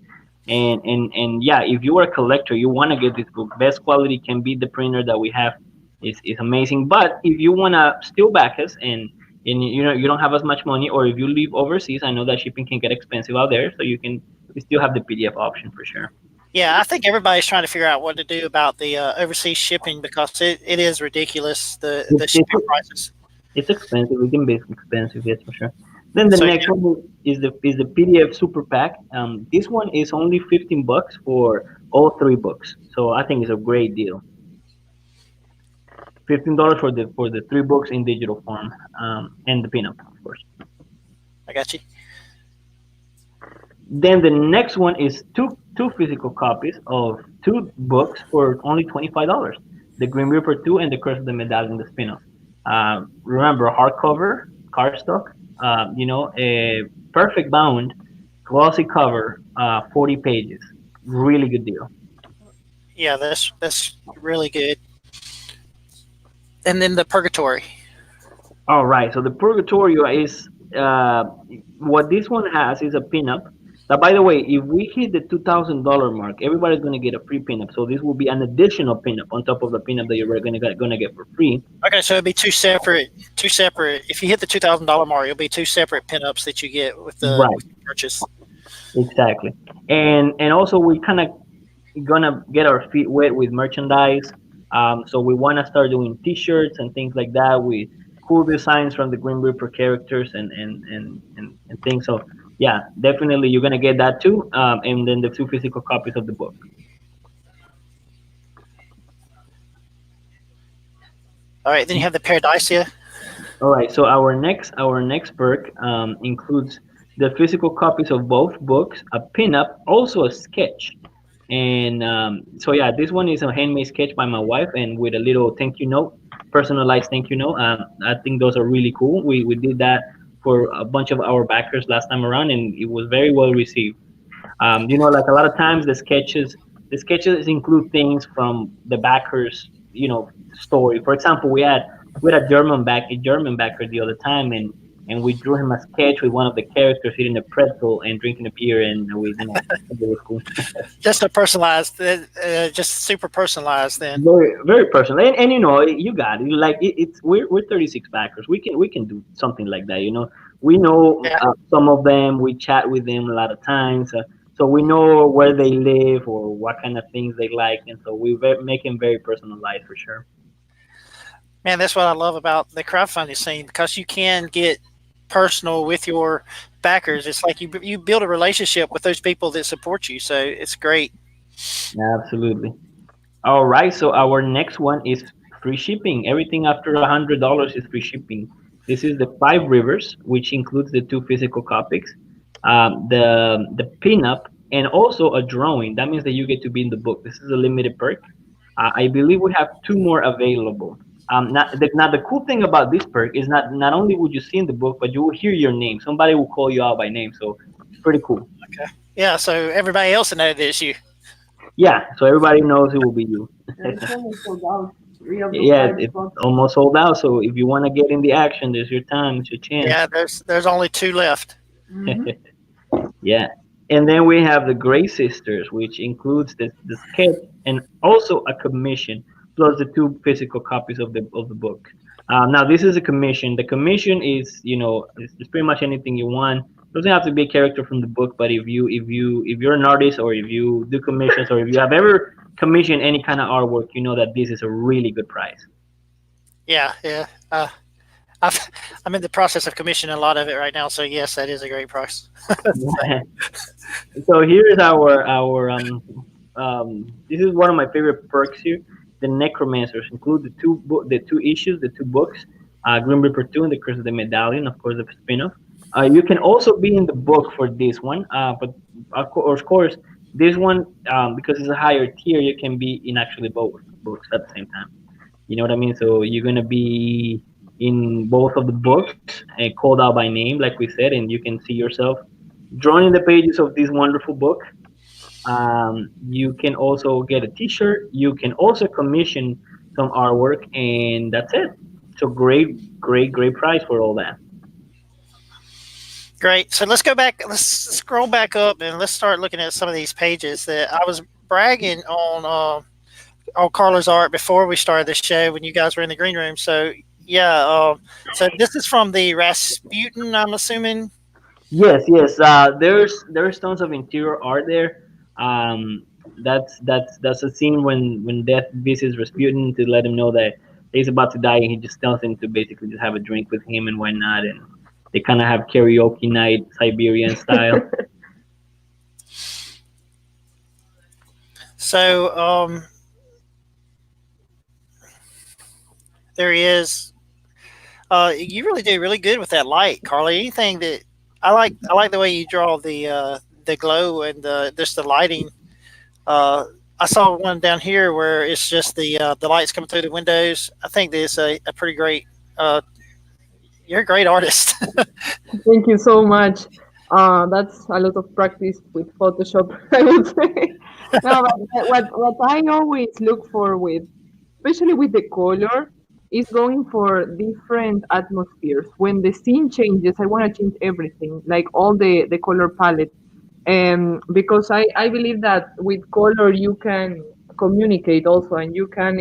and yeah, if you are a collector, you want to get this book. Best quality can be the printer that we have is amazing. But if you want to still back us and you don't have as much money, or if you live overseas, I know that shipping can get expensive out there, so we still have the PDF option for sure. yeah. I think everybody's trying to figure out what to do about the overseas shipping because it is ridiculous the It's, shipping prices. It's expensive. It can be expensive, yes, for sure. Then the So next one is the PDF Super Pack. This one is only $15 for all three books, so I think it's a great deal. $15 for the three books in digital form, and the pinup, of course. I got you. Then the next one is two physical copies of two books for only $25. The Green Reaper 2 and the Curse of the Medallion, the spin-off. Remember, hardcover, cardstock, a perfect bound, glossy cover, 40 pages. Really good deal. Yeah, that's really good. And then the Purgatory. All right, so the Purgatorio is what this one has is a pinup. That, by the way, if we hit the $2,000 mark, everybody's gonna get a free pinup. So this will be an additional pinup on top of the pinup that you're gonna get for free. Okay, so it'd be two separate. Two separate. If you hit the $2,000 mark, it'll be two separate pinups that you get Right, with the purchase. exactly. And also we kind of gonna get our feet wet with merchandise. So we want to start doing T-shirts and things like that with cool designs from the Grim Reaper characters and things. So yeah, definitely you're gonna get that too. And then the two physical copies of the book. All right, then you have the Paradisia. All right. So our next perk includes the physical copies of both books, a pinup, also a sketch. And so yeah, this one is a handmade sketch by my wife, and with a little thank you note, personalized thank you note. I think those are really cool. We did that for a bunch of our backers last time around, and it was very well received. Like a lot of times the sketches include things from the backers, story. For example, we had a German backer the other time, and we drew him a sketch with one of the characters eating a pretzel and drinking a beer, and it was cool. Just a personalized, just super personalized. Then. Very, very personal, and you got it. Like we're 36 backers. We can do something like that. We know Yeah, some of them. We chat with them a lot of times, so we know where they live or what kind of things they like, and so make them very personalized for sure. man, that's what I love about the crowdfunding scene because you can get personal with your backers. It's like you build a relationship with those people that support you. So it's great. Absolutely. All right, so our next one is free shipping. Everything after $100 is free shipping. This is the Five Rivers, which includes the two physical copies, the pinup, and also a drawing. That means that you get to be in the book. This is a limited perk. I believe we have two more available. Now, the cool thing about this perk is not only would you see in the book, but you will hear your name. Somebody will call you out by name, so it's pretty cool. Okay. Yeah. So everybody else will know that it's you. Yeah, so everybody knows it will be you. And it's almost sold out. Three of the Yeah, five it's spots. almost sold out. So if you want to get in the action, there's your time, it's your chance. Yeah. There's only two left. Hmm. Yeah. And then we have the Gray Sisters, which includes the sketch and also a commission, plus the two physical copies of the book. Now this is a commission. The commission is, it's pretty much anything you want. It doesn't have to be a character from the book, but if you're an artist, or if you do commissions, or if you have ever commissioned any kind of artwork, you know that this is a really good price. Yeah. Yeah. I've, I'm in the process of commissioning a lot of it right now. So yes, that is a great price. So here's this is one of my favorite perks here. The Necromancers include the two issues, the two books, Grim Reaper 2 and the Curse of the Medallion, of course, the spin-off. You can also be in the book for this one, but of course, this one, because it's a higher tier, you can be in actually both books at the same time. You know what I mean? So you're gonna be in both of the books, called out by name, like we said, and you can see yourself drawn in the pages of this wonderful book. You can also get a T-shirt. You can also commission some artwork, and that's it. So great, great, great price for all that. Great. So let's go back. Let's scroll back up and let's start looking at some of these pages that I was bragging on Carla's art before we started the show when you guys were in the green room. So yeah. So this is from the Rasputin. I'm assuming. Yes, yes. There's tons of interior art there. That's a scene when Death visits Rasputin to let him know that he's about to die, and he just tells him to basically just have a drink with him and whatnot, and they kind of have karaoke night, Siberian style. So there is. You really do really good with that light, Carly. Anything that I like the way you draw the glow and the just the lighting. Uh, I saw one down here where it's just the lights coming through the windows. I think this a pretty great. Uh, you're a great artist. Thank you so much. That's a lot of practice with Photoshop, I would say. No, but what I always look for with, especially with the color, is going for different atmospheres. When the scene changes, I want to change everything, like all the color palette. Because I believe that with color you can communicate also, and you can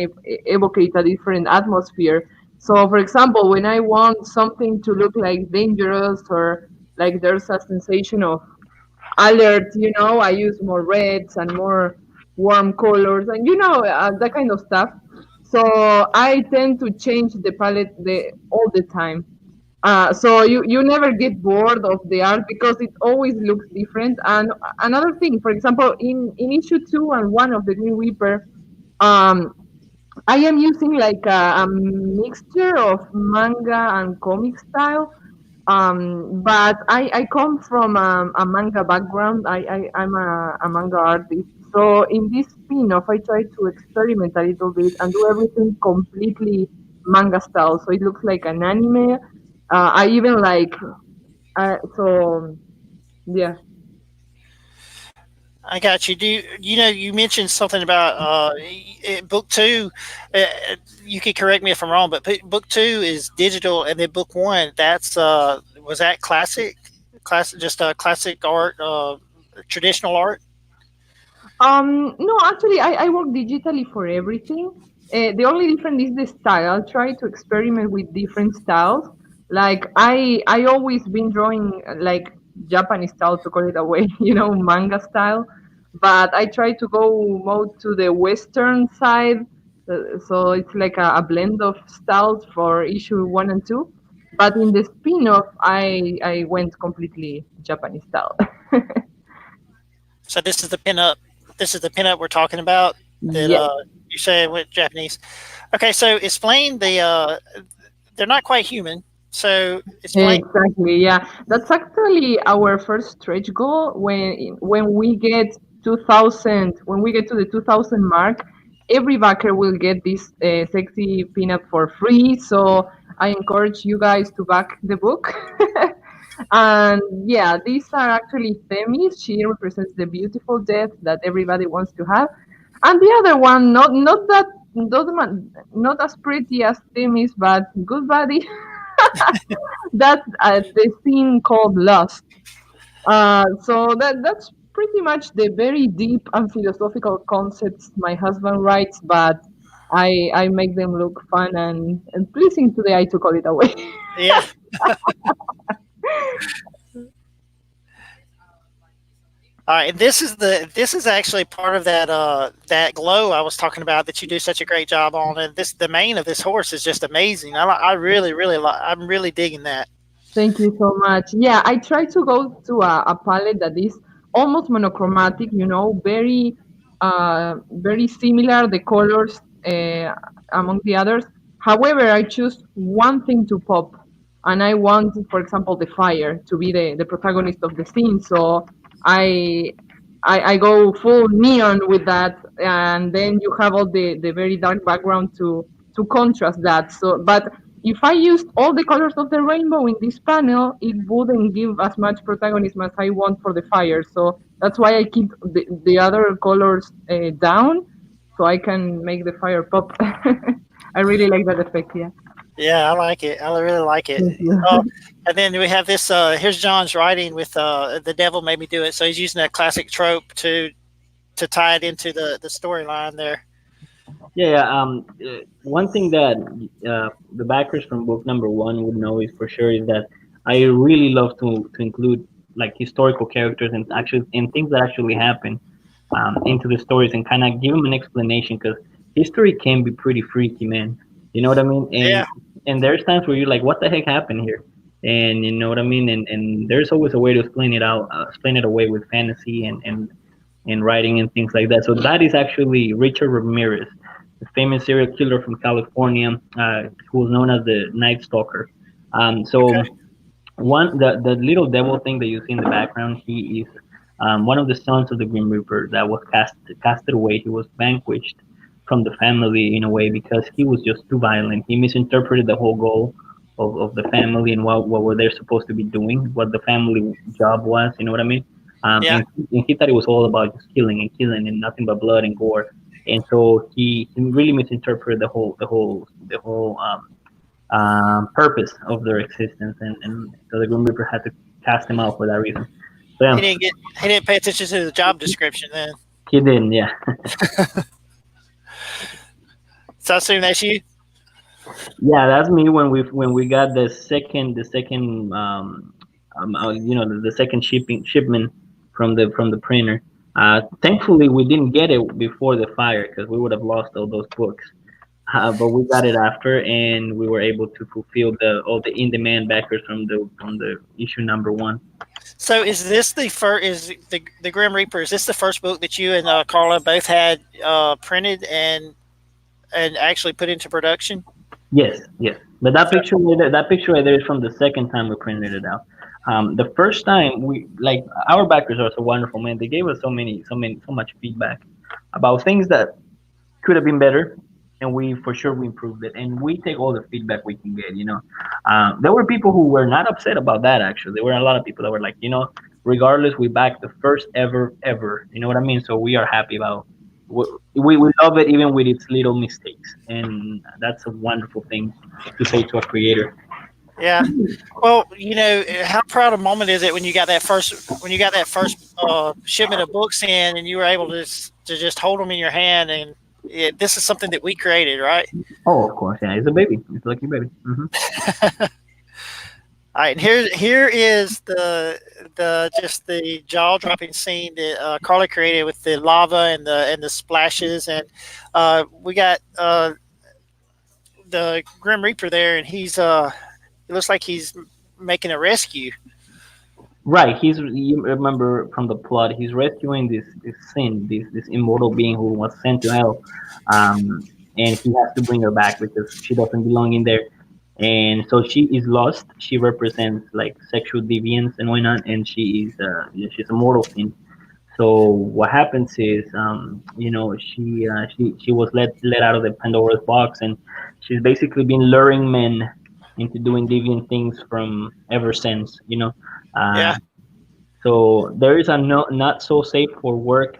evocate a different atmosphere. So, for example, when I want something to look like dangerous, or like there's a sensation of alert, I use more reds and more warm colors, and that kind of stuff. So I tend to change the palette all the time. So you never get bored of the art because it always looks different. And another thing, for example, in issue 2 and 1 of the Green Reaper, um, I am using like a mixture of manga and comic style. But I come from a manga background. I'm a manga artist. So in this spin-off, I try to experiment a little bit and do everything completely manga style. So it looks like an anime. I even like, so yeah. I got you. You know you mentioned something about book two? Uh, you could correct me if I'm wrong, but book two is digital, and then book one that's was that classic, just classic art, traditional art. No, actually, I work digitally for everything. The only difference is the style. I'll try to experiment with different styles. Like I always been drawing like Japanese style, to call it a way, manga style. But I try to go more to the Western side. So it's like a blend of styles for issue 1 and 2. But in the spin-off, I went completely Japanese style. So this is the pinup. This is the pinup we're talking about. That Yes. you say with Japanese. Okay, so explain the. They're not quite human. So explain. Exactly, yeah. That's actually our first stretch goal. When we get 2000, when we get to the 2000 mark, every backer will get this sexy pinup for free. So I encourage you guys to back the book. And yeah, these are actually Themis. She represents the beautiful death that everybody wants to have. And the other one, not as pretty as Themis, but good body. That's the scene called Lust. So that's pretty much the very deep and philosophical concepts my husband writes, but I make them look fun and pleasing to the eye, to call it away. Yeah. All right, and this is actually part of that glow I was talking about that you do such a great job on. And this the mane of this horse is just amazing. I really I'm really digging that. Thank you so much. Yeah, I try to go to a palette that is almost monochromatic, very similar, the colors among the others. However, I choose one thing to pop, and I want, for example, the fire to be the protagonist of the scene. So I, I go full neon with that, and then you have all the very dark background to contrast that. So, but if I used all the colors of the rainbow in this panel, it wouldn't give as much protagonism as I want for the fire. So that's why I keep the other colors down, so I can make the fire pop. I really like that effect. Yeah. Yeah, I like it. I really like it. Thank you. Oh, and then we have this. Here's John's writing with the devil made me do it. So he's using that classic trope to tie it into the storyline there. Yeah, yeah. One thing that the backers from book number one would know is for sure is that I really love to include like historical characters and actually and things that actually happen into the stories and kind of give them an explanation because history can be pretty freaky, man. You know what I mean? Yeah. And there's times where you're like, what the heck happened here? And you know what I mean? And there's always a way to explain it out, explain it away with fantasy and writing and things like that. So that is actually Richard Ramirez. the famous serial killer from California, who was known as the Night Stalker. So Okay. the little devil thing that you see in the background, he is one of the sons of the Grim Reaper that was casted away. He was vanquished from the family in a way because he was just too violent. He misinterpreted the whole goal of the family and what were they supposed to be doing, what the family job was. You know what I mean? Yeah. And he thought it was all about just killing and nothing but blood and gore. And so he really misinterpreted the whole purpose of their existence, and so the Grim Reaper had to cast him out for that reason. So yeah, He didn't pay attention to the job description then. he didn't. Yeah, So I assume that's you. yeah, that's me when we got the second the second shipment from the printer. Thankfully, we didn't get it before the fire because we would have lost all those books. But we got it after, and we were able to fulfill the all the in-demand backers from the issue number one. So is this the first? Is the Grim Reaper? Is this the first book that you and Carla both had printed and actually put into production? Yes, yes. But that So, picture right there is from the second time we printed it out. The first time we like our backers are so wonderful, man. They gave us so much feedback about things that could have been better, and we for sure we improved it. And we take all the feedback we can get. There were people who were not upset about that. Actually, there were a lot of people that were like, regardless, we backed the first ever. You know what I mean? So we are happy about. We love it even with its little mistakes, and that's a wonderful thing to say to a creator. yeah. Well, how proud a moment is it when you got that first shipment of books in, and you were able to just hold them in your hand, and this is something that we created, right? Oh, of course, yeah, it's a baby, it's a lucky baby. All right, and here is the just the jaw dropping scene that Carla created with the lava and the splashes, and we got the Grim Reaper there, and it looks like he's making a rescue. Right, you remember from the plot, he's rescuing this sin, this immortal being who was sent to hell, and he has to bring her back because she doesn't belong in there, and so she is lost. She represents like sexual deviance and whatnot, and she's a mortal sin. So what happens is, she was let out of the Pandora's box, and she's basically been luring men into doing deviant things from ever since. Uh, Yeah, so there is a not so safe for work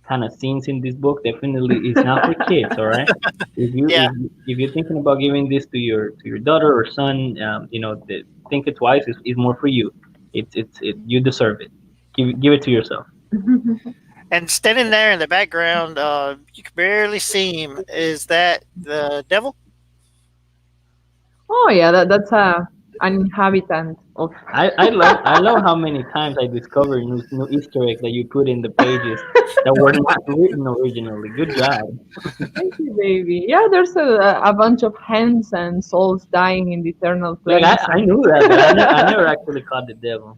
kind of scenes in this book. Definitely, it's not for kids. All right. If you yeah, if you're thinking about giving this to your daughter or son, think it twice. It's more for you. You deserve it. Give it to yourself. and standing there in the background, you can barely see him. Is that the devil? Oh yeah, that's an inhabitant of. I love how many times I discover new Easter eggs that you put in the pages that were not written originally. Good job. Thank you, baby. Yeah, there's a bunch of hens and souls dying in the eternal Like I, flames. I knew that, but I never actually caught the devil.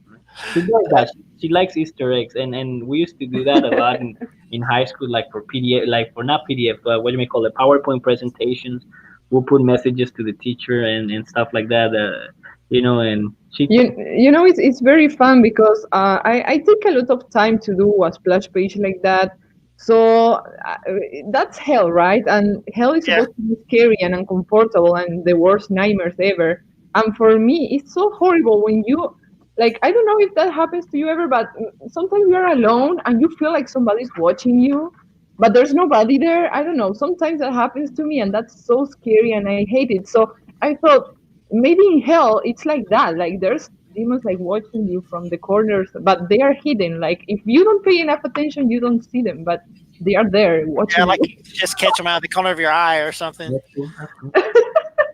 She does that. She likes Easter eggs, and we used to do that a lot in high school, like for PDF, like for not PDF, but what do we call it, PowerPoint presentations. We'll put messages to the teacher and stuff like that. And she. It's very fun because I take a lot of time to do a splash page like that. So that's hell, right? And hell is Yeah, supposed to be scary and uncomfortable and the worst nightmares ever. And for me, it's so horrible when you, like, I don't know if that happens to you ever, but sometimes you're alone and you feel like somebody's watching you, but there's nobody there. I don't know. Sometimes that happens to me, and that's so scary, and I hate it. So I thought maybe in hell it's like that. Like there's demons like watching you from the corners, but they are hidden. Like if you don't pay enough attention, you don't see them, but they are there yeah, watching like you. you just catch him out of the corner of your eye or something. That's cool. That's cool.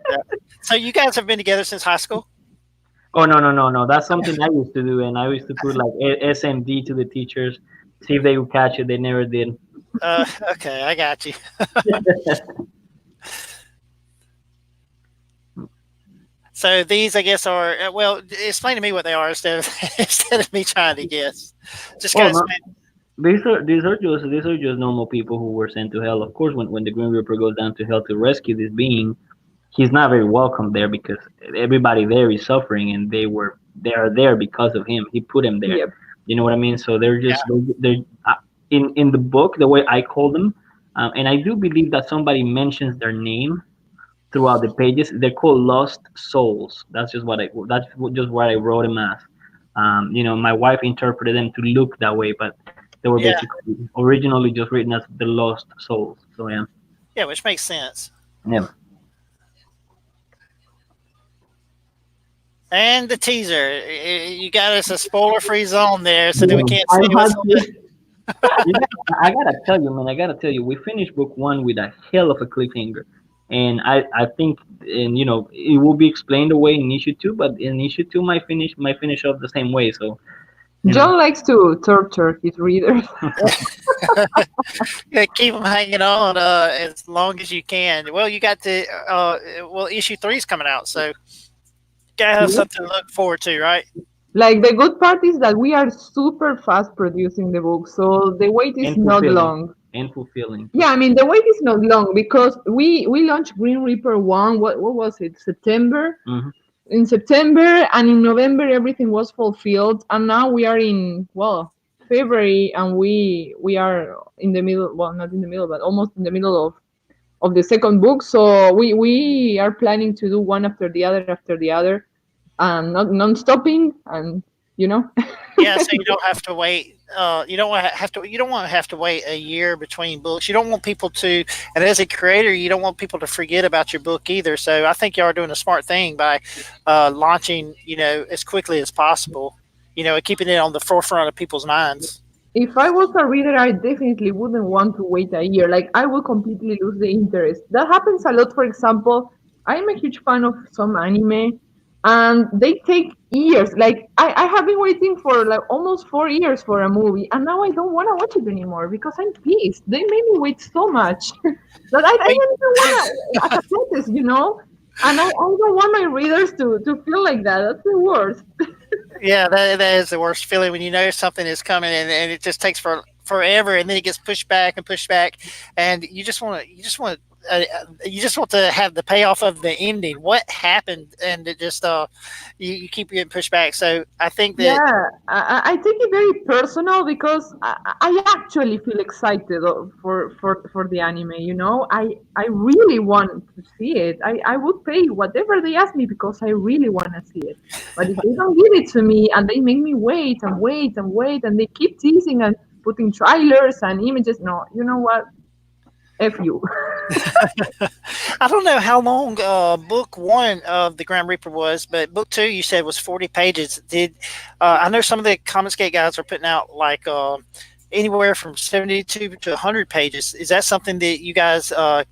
Yeah. So you guys have been together since high school? Oh, no, no, no, no. That's something I used to do, and I used to put like SMD to the teachers, see if they would catch it. They never did. Okay, I got you. So these, I guess, are well. Explain to me what they are instead of instead of me trying to guess. Just Oh kind of no, explain. these are just normal people who were sent to hell. Of course, when the Green Reaper goes down to hell to rescue this being, he's not very welcome there because everybody there is suffering and they are there because of him. He put them there. Yep. You know what I mean? So they're Yeah, just they're in the book the way I call them, and I do believe that somebody mentions their name throughout the pages. They're called lost souls. Just what I wrote them as. My wife interpreted them to look that way, but they were yeah, basically originally just written as the lost souls. So yeah, yeah, which makes sense. yeah. And the teaser, you got us a spoiler-free zone there, so that we Yeah, can't I say had what's on the. to. Yeah, I gotta tell you, man. I gotta tell you, we finished book one with a hell of a cliffhanger, and I think, and it will be explained away in issue two, but in issue two, my finish off the same way. So you know, John likes to torture his readers. Yeah, keep them hanging on as long as you can. Well, you got to. Well, issue three is coming out, so gotta have something to look forward to, right? Like the good part is that we are super fast producing the book, so the wait is and not fulfilling, long. and fulfilling. Yeah, I mean the wait is not long because we launched Green Reaper one. What was it? September. Hmm. In September and in November everything was fulfilled, and now we are in February, and we are in the middle. Well, not in the middle, but almost in the middle of the second book. So we are planning to do one after the other, and not non-stopping, and you know. Yeah, so you don't have to wait. You don't want to have to. You don't want to have to wait a year between books. You don't want people to, and as a creator, you don't want people to forget about your book either. So I think you are doing a smart thing by launching, as quickly as possible. And keeping it on the forefront of people's minds. If I was a reader, I definitely wouldn't want to wait a year. Like, I would completely lose the interest. That happens a lot. For example, I'm a huge fan of some anime, and they take years. Like, I have been waiting for like almost 4 years for a movie, and now I don't want to watch it anymore because I'm pissed. They made me wait so much that I But don't even want to, as a protest. And I don't want my readers to feel like that. That's the worst. yeah, that is the worst feeling when you know something is coming and it just takes forever, and then it gets pushed back, and you just want to have the payoff of the ending. What happened, and it just you keep getting pushed back. So I think that Yeah, I take it very personal because I actually feel excited for the anime. I really want to see it. I would pay whatever they ask me because I really want to see it. But if they don't give it to me and they make me wait and wait and wait and they keep teasing and putting trailers and images, no, you know what? F you. I don't know how long book one of the Grand Reaper was, but book two you said was 40 pages. Did I know some of the Comics Gate guys are putting out like anywhere from 72 to 100 pages? Is that something that you guys uh,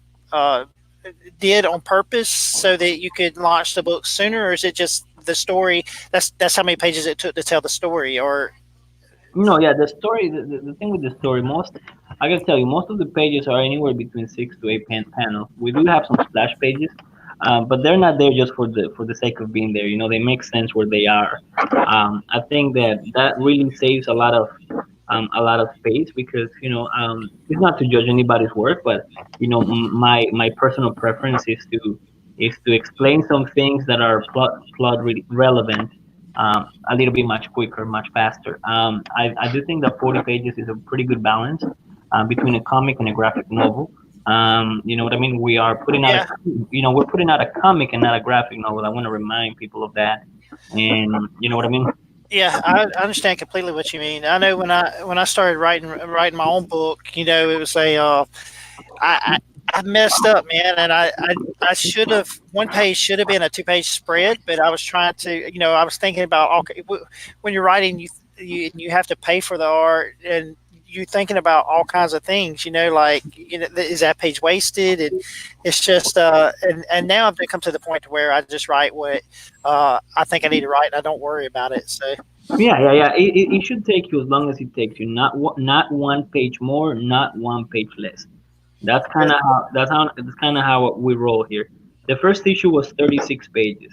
did on purpose so that you could launch the book sooner, or is it just the story? That's how many pages it took to tell the story, or No, yeah, the story, the thing with the story, I can tell you, most of the pages are anywhere between 6 to 8 panels. We do have some splash pages, but they're not there just for the sake of being there. They make sense where they are. I think that really saves a lot of space because it's not to judge anybody's work, but my personal preference is to explain some things that are plot relevant, a little bit much quicker, much faster. I do think that 40 pages is a pretty good balance between a comic and a graphic novel. You know what I mean? We are putting out yeah, we're putting out a comic and not a graphic novel. I want to remind people of that, and you know what I mean? yeah, I understand completely what you mean. I know when I started writing my own book, it was I I messed up, man, and I should have one page should have been a two-page spread, but I was trying to, I was thinking about when you're writing, you have to pay for the art, and you're thinking about all kinds of things, like is that page wasted? And it's just and now I've come to the point to where I just write what I think I need to write, and I don't worry about it. So Yeah, yeah, yeah. It should take you as long as it takes you. Not one page more, not one page less. That's kind of how we roll here. The first issue was 36 pages,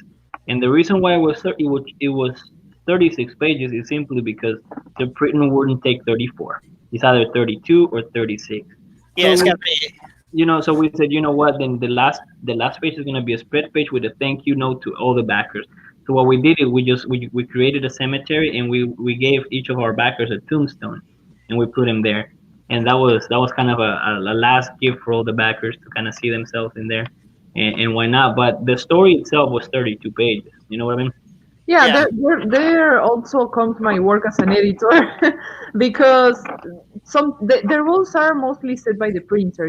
and the reason why it was 36 pages is simply because the printing wouldn't take 34. It's either 32 or 36. Yeah, So it's got to be. so we said, you know what? Then the last page is gonna be a spread page with a thank you note to all the backers. So what we did is we created a cemetery, and we gave each of our backers a tombstone, and we put him there. And that was kind of a last gift for all the backers to kind of see themselves in there, and why not? But the story itself was 32 pages. You know what I mean? Yeah, Yeah, there also comes my work as an editor because the rules are mostly set by the printer.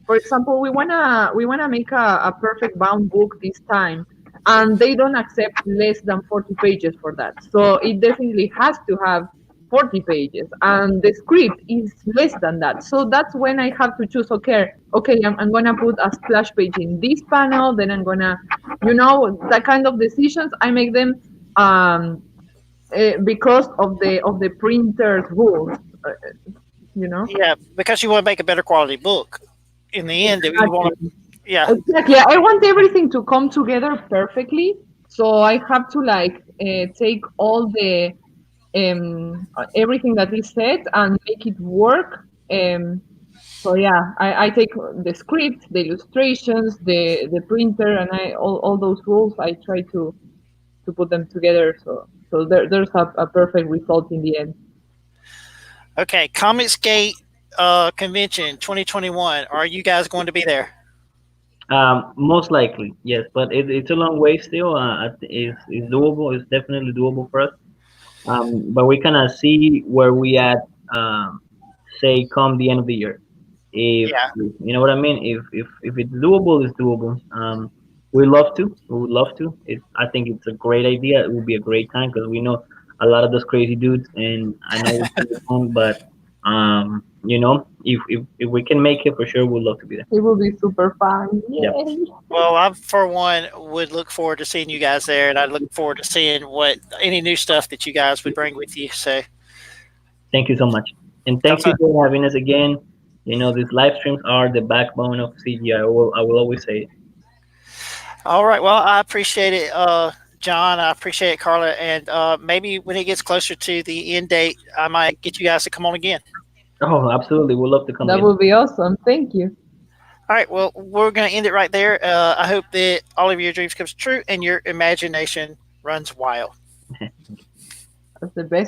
For example, we wanna make a perfect bound book this time, and they don't accept less than 40 pages for that. So it definitely has to have 40 pages, and the script is less than that. So that's when I have to choose. Okay, I'm gonna put a splash page in this panel, then I'm gonna, that kind of decisions I make them, um, because of the printer's rules. uh, you know. yeah, because you want to make a better quality book. In the end, you want Exactly. to. Yeah. Exactly. I want everything to come together perfectly. So I have to take all the everything that is said and make it work. So yeah, I take the script, the illustrations, the printer, and all those rules. I try to put them together. So there's a perfect result in the end. Okay, Comicsgate convention 2021. Are you guys going to be there? Most likely, yes, but it's a long way still. It's doable. It's definitely doable for us. But we kind of see where we at, say, come the end of the year. Yeah. If you know what I mean. If it's doable, it's doable. We love to. We would love to. I think it's a great idea. It would be a great time because we know a lot of those crazy dudes, and I know it's gonna be fun. But if we can make it for sure, we'd love to be there. It will be super fun. Yep. Yay! Well, I for one would look forward to seeing you guys there, and I look forward to seeing what any new stuff that you guys would bring with you. So, Thank you so much, and thank because you for having us again. These live streams are the backbone of CGI. I will always say it. all right. Well, I appreciate it, John. I appreciate it, Carla, and maybe when it gets closer to the end date, I might get you guys to come on again. Oh, absolutely. We'd love to come That again. will be awesome. Thank you. All right. Well, we're going to end it right there. I hope that all of your dreams comes true and your imagination runs wild. That's the best